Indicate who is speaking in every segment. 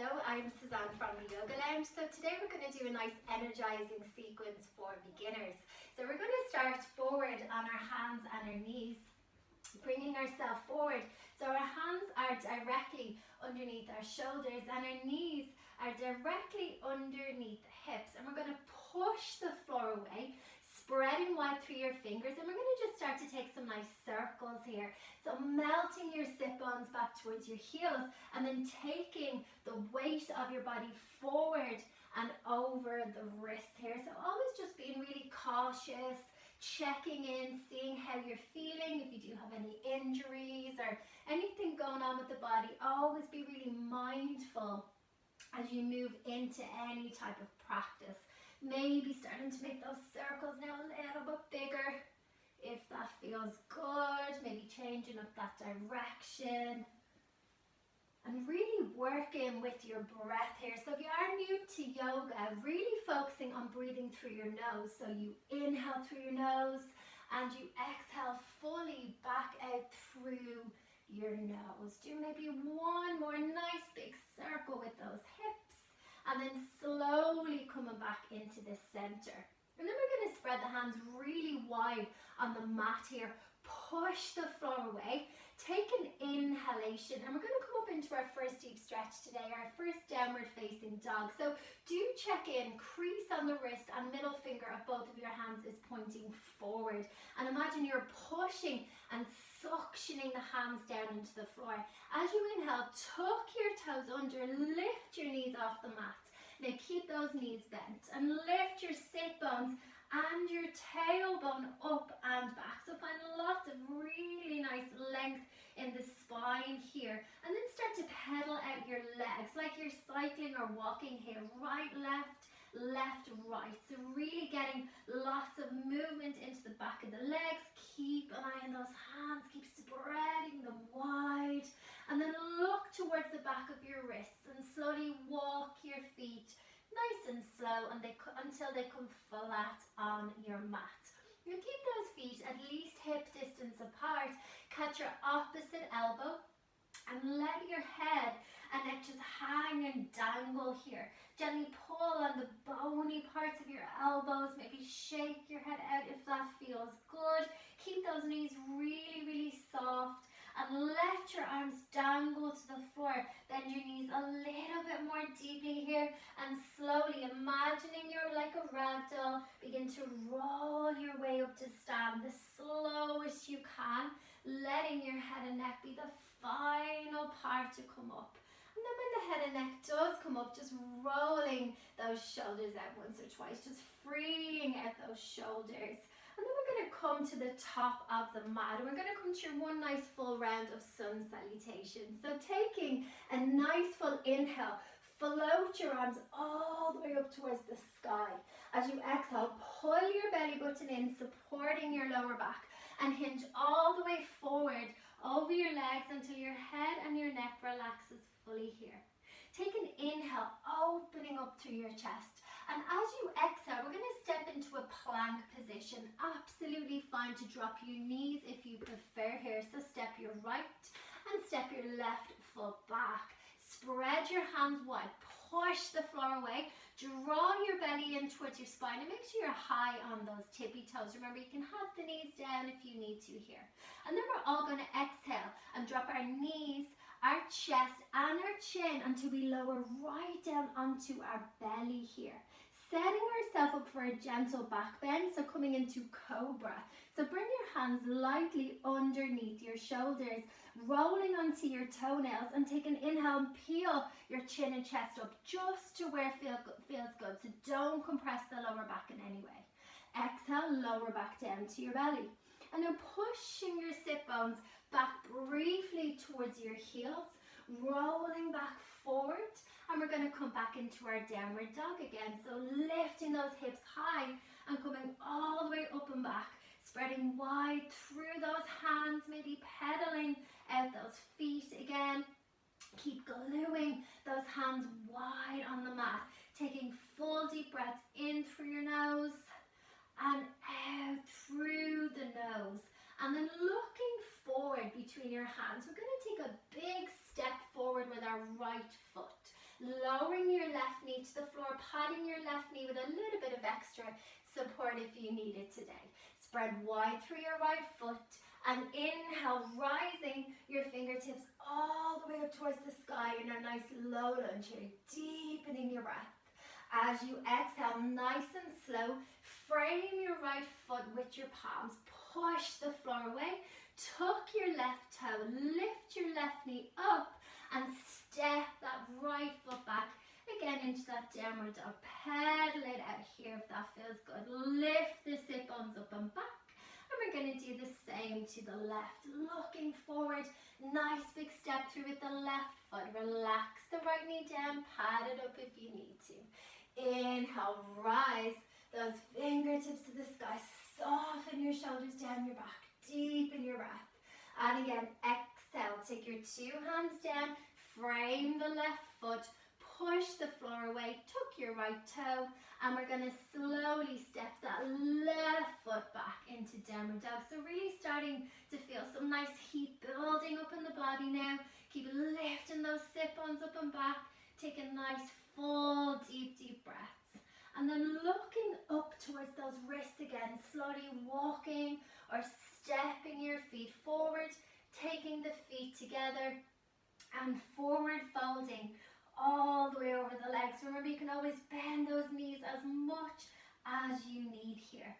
Speaker 1: Hello, I'm Suzanne from the Yoga Lounge. So today we're going to do a nice energizing sequence for beginners. So we're going to start forward on our hands and our knees, bringing ourselves forward. So our hands are directly underneath our shoulders and our knees are directly underneath the hips. And we're going to push the floor away, spreading wide through your fingers, and we're going to just start to take some nice circles here. So melting your sit bones back towards your heels and then taking the weight of your body forward and over the wrist here. So always just being really cautious, checking in, seeing how you're feeling. If you do have any injuries or anything going on with the body, always be really mindful as you move into any type of practice. Maybe starting to make those circles now a little bit bigger if that feels good. Maybe changing up that direction and really working with your breath here. So if you are new to yoga, really focusing on breathing through your nose. So you inhale through your nose and you exhale fully back out through your nose. Do maybe one more nice big circle with those hips. And then slowly coming back into the center. And then we're going to spread the hands really wide on the mat here. Push the floor away. Take an inhalation. And we're going to come up into our first deep stretch today, our first downward facing dog. So do check in, crease on the wrist and middle finger of both of your hands is pointing forward. And imagine you're pushing and suctioning the hands down into the floor. As you inhale, tuck your toes under, lift your knees off the mat. Now keep those knees bent and lift your sit bones and your tailbone up and back. So find lots of really nice length in the spine here. And then start to pedal out your legs like you're cycling or walking here. Right, left, left, right. So really getting lots of movement into the back of the legs. Keep an eye on those hands. Keep spreading them wide. And then look towards the back of your wrists and slowly walk your feet nice and slow until they come flat on your mat. You keep those feet at least hip distance apart. Catch your opposite elbow and let your head and neck just hang and dangle here. Gently pull on the bony parts of your elbows. Maybe shake your head out if that feels good. Keep those knees really, really soft. And let your arms dangle to the floor. Bend your knees a little bit more deeply here. And slowly, imagining you're like a ragdoll, begin to roll your way up to stand the slowest you can. Letting your head and neck be the final part to come up. And then when the head and neck does come up, just rolling those shoulders out once or twice. Just freeing out those shoulders. And then we're going to come to the top of the mat. And we're going to come to your one nice full round of sun salutation. So taking a nice full inhale, float your arms all the way up towards the sky. As you exhale, pull your belly button in, supporting your lower back. And hinge all the way forward over your legs until your head and your neck relaxes fully here. Take an inhale, opening up through your chest. And as you exhale, we're going to step into a plank position. Absolutely fine to drop your knees if you prefer here. So step your right and step your left foot back. Spread your hands wide. Push the floor away. Draw your belly in towards your spine and make sure you're high on those tippy toes. Remember, you can have the knees down if you need to here. And then we're all going to exhale and drop our knees, our chest and our chin until we lower right down onto our belly here. Setting ourselves up for a gentle back bend, so coming into cobra. So bring your hands lightly underneath your shoulders, rolling onto your toenails, and take an inhale and peel your chin and chest up just to where it feels good. So don't compress the lower back in any way. Exhale, lower back down to your belly. And then pushing your sit bones back briefly towards your heels, rolling back forward. And we're going to come back into our downward dog again. So lifting those hips high and coming all the way up and back. Spreading wide through those hands, maybe pedaling out those feet again. Keep gluing those hands wide on the mat. Taking full deep breaths in through your nose and out through the nose. And then looking forward between your hands, we're going to take a big step forward with our right foot. lowering your left knee to the floor, patting your left knee with a little bit of extra support if you need it today. Spread wide through your right foot, and inhale, rising your fingertips all the way up towards the sky in a nice low lunge here, deepening your breath. As you exhale, nice and slow, frame your right foot with your palms, push the floor away, tuck your left toe, lift your left knee up, and step that right foot back again into that downward dog. Pedal it out here if that feels good. Lift the sit bones up and back. And we're going to do the same to the left. Looking forward, nice big step through with the left foot. Relax the right knee down, pat it up if you need to. Inhale, rise those fingertips to the sky. Soften your shoulders down your back. Deepen your breath. And again, exhale. Take your two hands down, frame the left foot, push the floor away, tuck your right toe, and we're going to slowly step that left foot back into downward dog. So really starting to feel some nice heat building up in the body now. Keep lifting those sit bones up and back. Take a nice full deep breaths. And then looking up towards those wrists again, slowly walking or stepping your feet forward, taking the feet together and forward folding all the way over the legs. Remember, you can always bend those knees as much as you need here.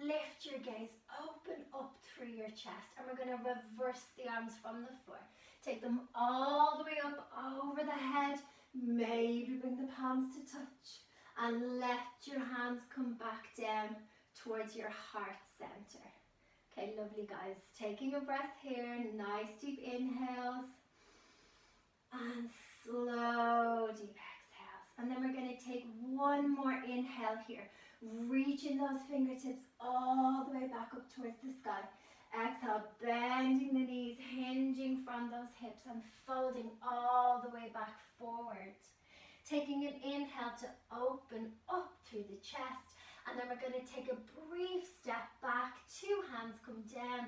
Speaker 1: Lift your gaze, open up through your chest, and we're going to reverse the arms from the floor. Take them all the way up over the head, maybe bring the palms to touch, and let your hands come back down towards your heart center. Okay, lovely guys. Taking a breath here, nice deep inhales, and slow deep exhales. And then we're going to take one more inhale here, reaching those fingertips all the way back up towards the sky. Exhale, bending the knees, hinging from those hips and folding all the way back forward. Taking an inhale to open up through the chest, and then we're going to take a brief step back, two hands come down,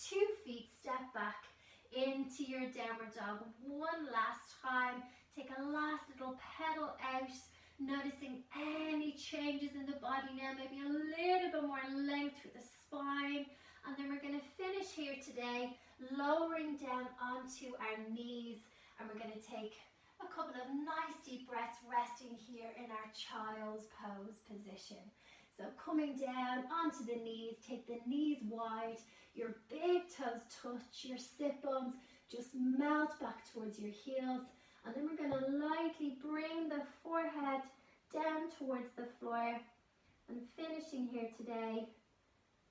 Speaker 1: 2 feet step back into your downward dog. One last time. Take a last little pedal out, noticing any changes in the body now, maybe a little bit more length through the spine. And then we're going to finish here today, lowering down onto our knees, and we're going to take a couple of nice deep breaths, resting here in our child's pose position. So coming down onto the knees, take the knees wide, your big toes touch, your sit bones just melt back towards your heels, and then we're going to lightly bring the forehead down towards the floor, and finishing here today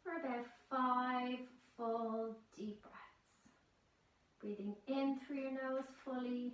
Speaker 1: for about 5 full deep breaths. Breathing in through your nose fully,